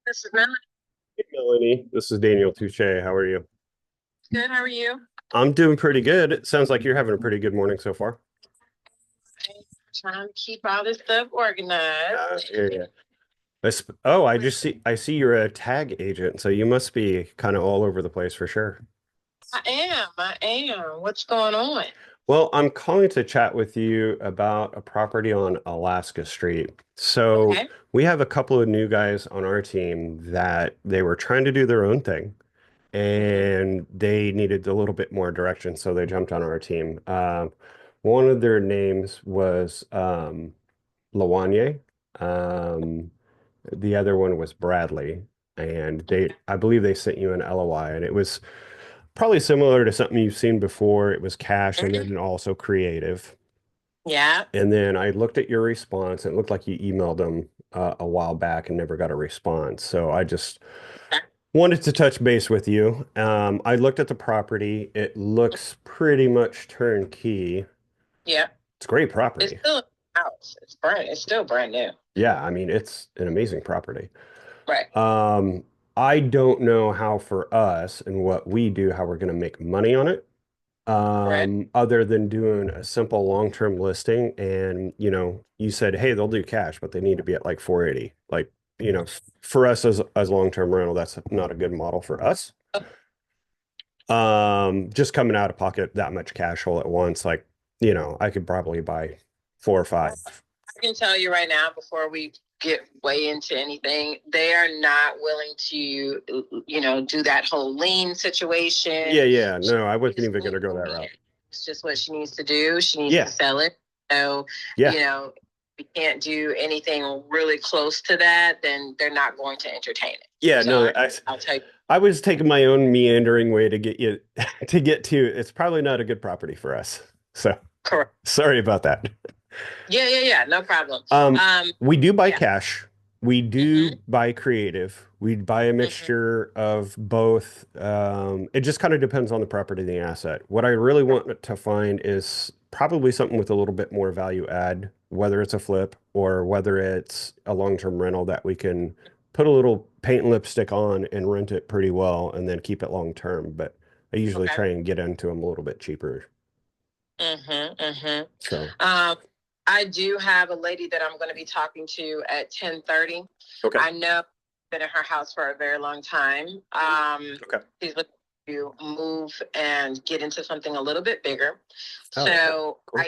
This is Melanie. Hey, Melanie, this is Daniel Touche. How are you? Good. How are you? I'm doing pretty good. It sounds like you're having a pretty good morning so far. Trying to keep all this stuff organized. Yeah. Oh, I see you're a tag agent, so you must be kind of all over the place for sure. I am. I am. What's going on? Well, I'm calling to chat with you about a property on Alaska Street. So Okay. we have a couple of new guys on our team that they were trying to do their own thing, Hmm. and they needed a little bit more direction, so they jumped on our team. One of their names was Lawanye. Um, the other one was Bradley, and I believe they sent you an LOI, and it was probably similar to something you've seen before. It was cash and Hmm. then also creative. Yeah. And then I looked at your response, and it looked like you emailed them a while back and never got a response. So I just wanted to touch base with you. I looked at the property. It looks pretty much turnkey. Yeah. It's a great It's property. still a house. It's brand. It's still brand new. Yeah, I mean, it's an amazing property. Right. Um, I don't know how for us and what we do, how we're going to make money on it, Right. other than doing a simple long-term listing. And, you said, hey, they'll do cash, but they need to be at like 480. Like, for us as long-term rental, that's not a good model for us. Just coming out of pocket that much cash all at once, like, I could probably buy four or five. I can tell you right now, before we get way into anything, they are not willing to, do that whole lien Yeah, situation. yeah. No, I wasn't She's even going to go that moving route. it. It's just what she needs to do. She needs to Yeah, sell it. So, yeah. you know, we can't do anything really close to that, then they're not going to entertain it. Yeah, So no, I'll tell you. I was taking my own meandering way to get you to get to it's probably not a good property for us. So Correct. sorry about that. Yeah, yeah, yeah. No problem. Um, Um, we do buy yeah. cash. We do Hmm. buy creative. We buy a Hmm. mixture of both. It just kind of depends on the property and the asset. What I really want to find is probably something with a little bit more value add, whether it's a flip or whether it's a long-term rental that we can put a little paint and lipstick on and rent it pretty well and then keep it long term. But I usually Okay. try and get into them a little bit cheaper. Hmm. Hmm. So, Um, I do have a lady that I'm going to be talking to at 10:30. okay. I know I've been in her house for a very long time. Okay. She's looking to move and get into something a little bit bigger. Oh, So cool.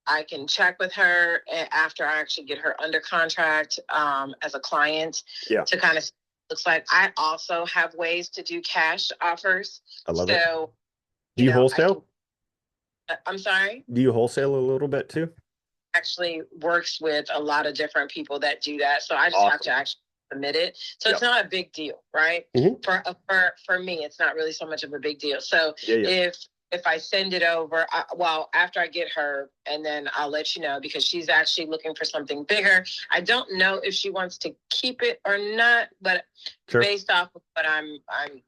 I can check with her after I actually get her under contract as a client Yeah, to kind of looks like. I also have ways to do cash offers. I love it. So, Do you I can. wholesale? I'm sorry. Do you wholesale a little bit too? Actually works with a lot of different people that do that. So I just have to Awesome. actually submit it. So it's Yep. not a big deal, right? Hmm. For me, it's not really so much of a big deal. So Yeah, yeah. if I send it over, well, after I get her, and then I'll let you know because she's actually looking for something bigger. I don't know if she wants to keep it or not, but Sure. based off of what I'm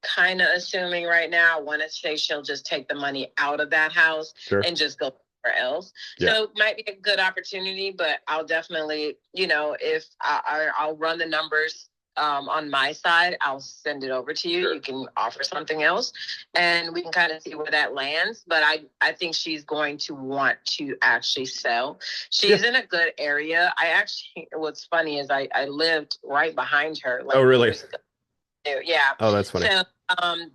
kind of assuming right now, I want to say she'll just take the money out of that house Sure. and just go somewhere else. Yeah. So it might be a good opportunity, but I'll definitely, if I'll run the numbers on my side, I'll send it over to you. Sure. You can offer something else, and we can kind of see where that lands. But I think she's going to want to actually sell. Yeah. She's in a good area. I actually, what's funny is I lived right behind her Oh, like really? years ago. Yeah. Oh, that's funny. So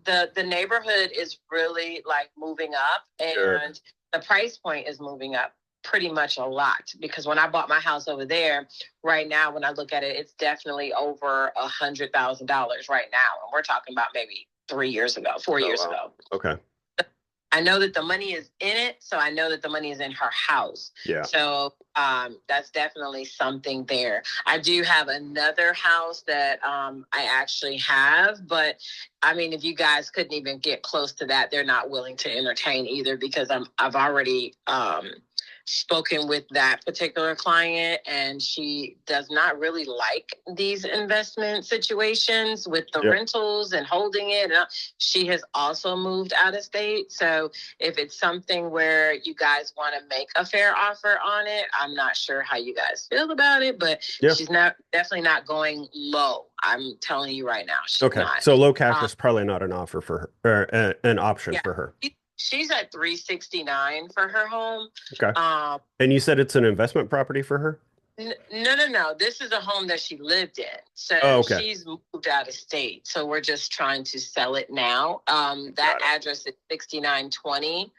the neighborhood is really like moving up, Sure. and the price point is moving up pretty much a lot because when I bought my house over there, right now when I look at it, it's definitely over $100,000 right now, and we're talking about maybe 3 years ago, four Oh, years wow. ago. Okay. I know that the money is in it, so I know that the money is in her house. Yeah. So that's definitely something there. I do have another house that I actually have, but I mean, if you guys couldn't even get close to that, they're not willing to entertain either because I've already spoken with that particular client, and she does not really like these investment situations with the rentals and holding it. She has also moved out of state. So if it's something where you guys want to make a fair offer on it, I'm not sure how you guys feel about it, but she's definitely not going low. I'm telling you right now, she's not. So low cash is probably not an offer for her, or an option for her. She's at 369 for her home. Okay. And you said it's an investment property for her? No. This is a home that she lived in. So she's moved out of state. So we're just trying to sell it now. That address is 6920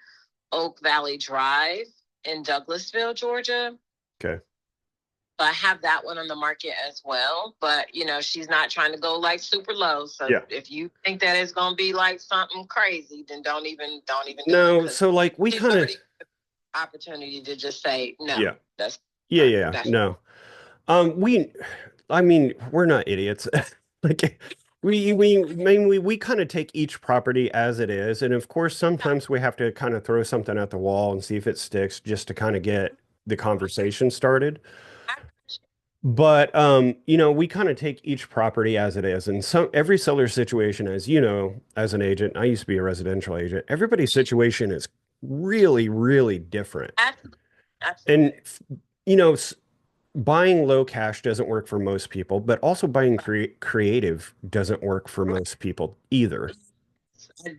Oak Valley Drive in Douglasville, Georgia. Okay. So I have that one on the market as well, but she's not trying to go like super low. So if you think that it's gonna be like something crazy, then don't even do it. No, so like we kind of opportunity to just say no. Yeah. That's no. I mean, we're not idiots. Like we kind of take each property as it is, and of course sometimes we have to kind of throw something at the wall and see if it sticks just to kind of get the conversation started. But we kind of take each property as it is, and every seller situation, as you know, as an agent, I used to be a residential agent. Everybody's situation is really, really different. Absolutely. And buying low cash doesn't work for most people, but also buying creative doesn't work for most people either. I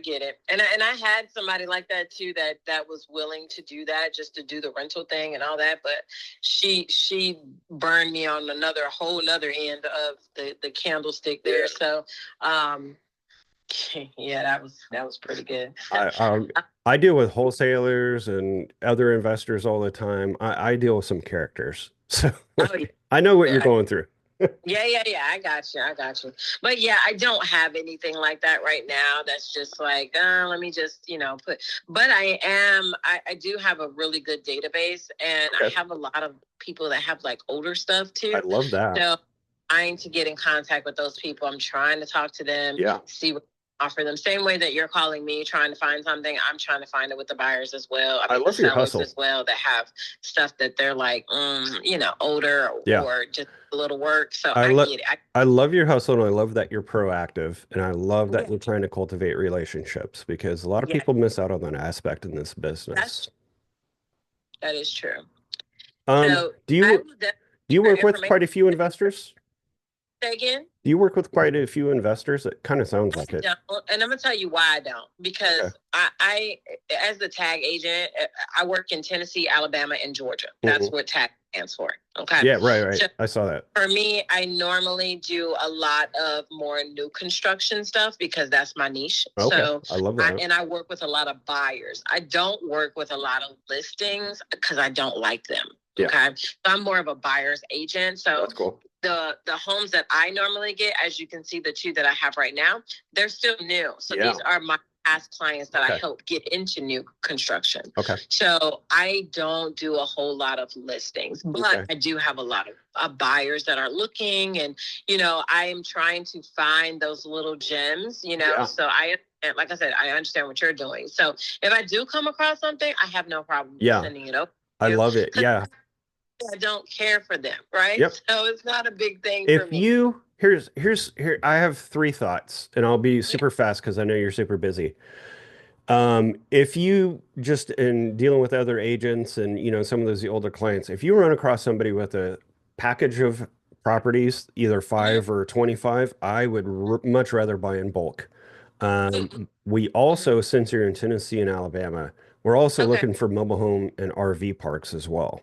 get it. And I had somebody like that too, that was willing to do that, just to do the rental thing and all that. But she burned me on whole another end of the candlestick there. So, that was pretty good. I deal with wholesalers and other investors all the time. I deal with some characters. So I know what you're going through. Yeah. I got you. But I don't have anything like that right now. That's just like, let me just, but I do have a really good database, and I have a lot of people that have like older stuff too. I love that. So trying to get in contact with those people. I'm trying to talk to them, see what offer them. Same way that you're calling me trying to find something, I'm trying to find it with the buyers as well. I love your hustle as well, that have stuff that they're like, older or just a little work. So I get it. I love your hustle, and I love that you're proactive, and I love that you're trying to cultivate relationships, because a lot of people miss out on that aspect in this business. That is true. So do you work with quite a few investors? Say again? Do you work with quite a few investors? It kind of sounds like it. And I'm going to tell you why I don't. Because I, as the tag agent, I work in Tennessee, Alabama, and Georgia. That's what tag stands for. Okay. Yeah, right. So I saw that. For me, I normally do a lot of more new construction stuff because that's my niche. Okay. So I love that. And I work with a lot of buyers. I don't work with a lot of listings because I don't like them. Yeah. Okay. So I'm more of a buyer's agent. So that's cool. The homes that I normally get, as you can see, the two that I have right now, they're still new. So these are my past clients that I help get into new construction. Okay. So I don't do a whole lot of listings, but I do have a lot of buyers that are looking, and I am trying to find those little gems. So like I said, I understand what you're doing. So if I do come across something, I have no problem sending it over. I love it. Yeah. I don't care for them, right? Yep. So it's not a big thing for me. Here, I have 3 thoughts, and I'll be super fast because I know you're super busy. If you just in dealing with other agents and some of those older clients, if you run across somebody with a package of properties, either 5 or 25, I would much rather buy in bulk. We also, since you're in Tennessee and Alabama, we're also looking for mobile home and RV parks as well.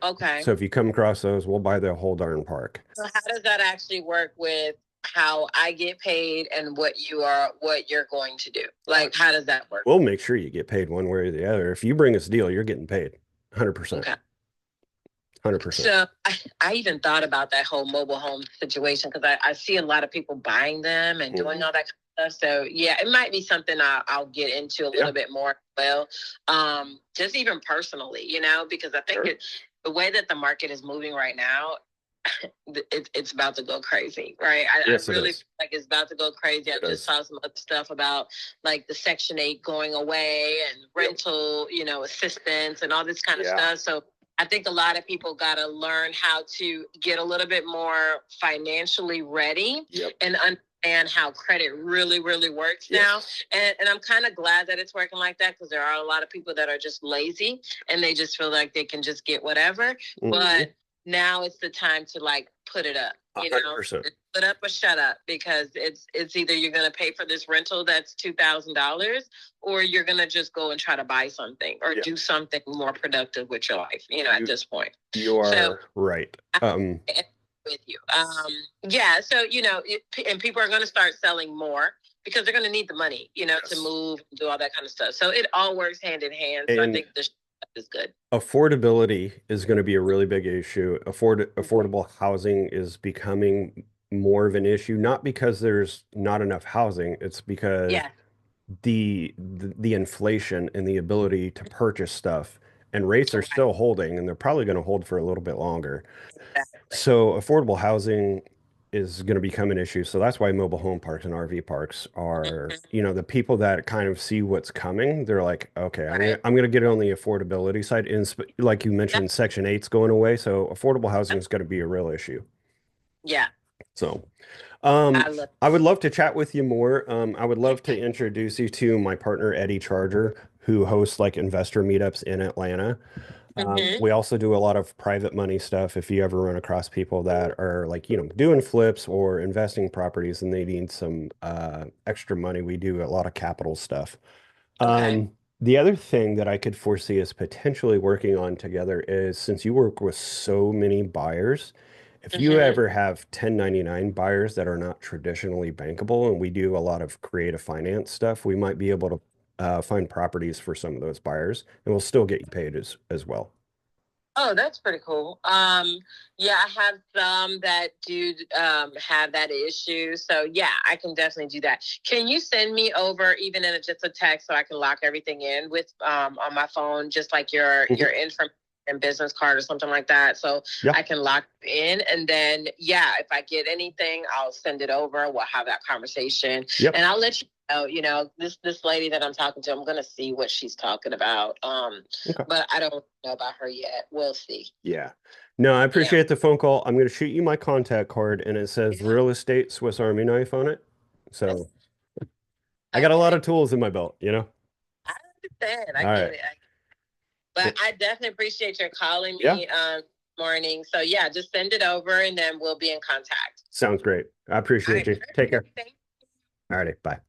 Okay. So if you come across those, we'll buy the whole darn park. So how does that actually work with how I get paid and what you're going to do? Like, how does that work? We'll make sure you get paid one way or the other. If you bring us a deal, you're getting paid 100%. Okay. 100%. So I even thought about that whole mobile home situation because I see a lot of people buying them and doing all that kind of stuff. So it might be something I'll get into a little bit more as well. Just even personally, because I think the way that the market is moving right now, it's about to go crazy, right? I Yes, it really is. feel like it's about to go crazy. I It just is. saw some other stuff about like the Section 8 going away and rental, assistance and all this kind of Yeah. stuff. So I think a lot of people got to learn how to get a little bit more financially ready Yep. and understand how credit really, really works now. And I'm kind of glad that it's working like that, because there are a lot of people that are just lazy and they just feel like they can just get whatever. But now it's the time to like put it up, 100%. put up or shut up, because it's either you're going to pay for this rental that's $2,000, or you're going to just go and try to buy something or do something more productive with your life, at this point. You are right. With you. Yeah. So, and people are going to start selling more because they're going to need the money, to move and do all that kind of stuff. So it all works hand in hand. So I think this is good. Affordability is going to be a really big issue. Affordable housing is becoming more of an issue, not because there's not enough housing, it's because the inflation and the ability to purchase stuff and rates are still holding, and they're probably going to hold for a little bit longer. So affordable housing is going to become an issue. So that's why mobile home parks and RV parks are, the people that kind of see what's coming, they're like, okay, I'm gonna get on the affordability side. And like you mentioned, Section 8's going away, so affordable housing is going to be a real issue. Yeah. So, I would love to chat with you more. I would love to introduce you to my partner, Eddie Charger, who hosts like investor meetups in Atlanta. We also do a lot of private money stuff. If you ever run across people that are like, doing flips or investing properties and they need some extra money, we do a lot of capital stuff. The other thing that I could foresee us potentially working on together is, since you work with so many buyers, if you ever have 1099 buyers that are not traditionally bankable, and we do a lot of creative finance stuff, we might be able to find properties for some of those buyers, and we'll still get you paid as well. Oh, that's pretty cool. Yeah, I have some that do have that issue. So yeah, I can definitely do that. Can you send me over even in just a text so I can lock everything in with on my phone, just like your information and business card or something like that, so I can lock in? And then if I get anything, I'll send it over. We'll have that conversation, and I'll let you know, this lady that I'm talking to, I'm gonna see what she's talking about. But I don't know about her yet. We'll see. Yeah. No, I appreciate the phone call. I'm going to shoot you my contact card, and it says real estate Swiss Army knife on it. So I got a lot of tools in my belt, I understand. I get it. But I definitely appreciate your calling me morning. So yeah, just send it over and then we'll be in contact. Sounds great. I appreciate you. Take care. All righty. Bye.